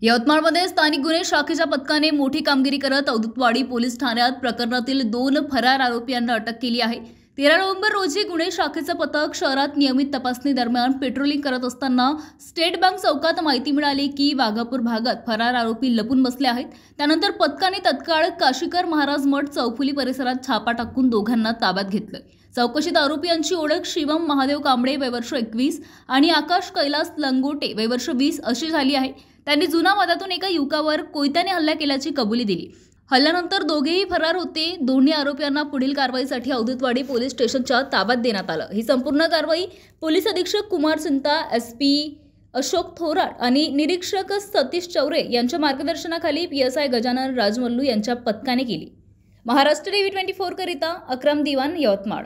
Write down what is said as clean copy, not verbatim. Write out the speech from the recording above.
यवतमाळमध्ये स्थानिक गुन्हे शाखेच्या पथकाने मोठी कामगिरी करत औदुतवाडी पोलीस ठाण्यात प्रकरणातील 2 फरार आरोपींना अटक केली आहे। 13 नोव्हेंबर रोजी गुन्हे शाखेचे पथक शहरात नियमित तपासणी दरम्यान पेट्रोलिंग करत असताना स्टेट बँक चौकात माहिती मिळाली की वाघापूर भागात फरार आरोपी लपून बसले आहेत। त्यानंतर पथकाने तत्काळ काशीकर महाराज मठ चौफुली परिसरात छापा टाकून दोघांना ताब्यात घेतले। चौकशीत आरोपींची ओळख शिवम महादेव कांबळे वय वर्ष 21 आणि आकाश कैलास लंगोटे वय वर्ष 20 अशी झाली आहे। त्यांनी जुना वादातून एका युवकावर कोयत्याने हल्ला केल्याची कबुली दिली। हल्ल्यानंतर दोघेही फरार होते। दोन्ही आरोपींना पुढील कारवाईसाठी औदुतवाडी पोलीस स्टेशनच्या ताब्यात देण्यात आलं। ही संपूर्ण कारवाई पोलीस अधीक्षक कुमार सिंता, एसपी अशोक थोराट आणि निरीक्षक सतीश चौरे यांच्या मार्गदर्शनाखाली पीएसआय गजानन राजमल्लू यांच्या पथकाने केली। महाराष्ट्र टीव्ही 24 करिता अक्रम दिवान, यवतमाळ।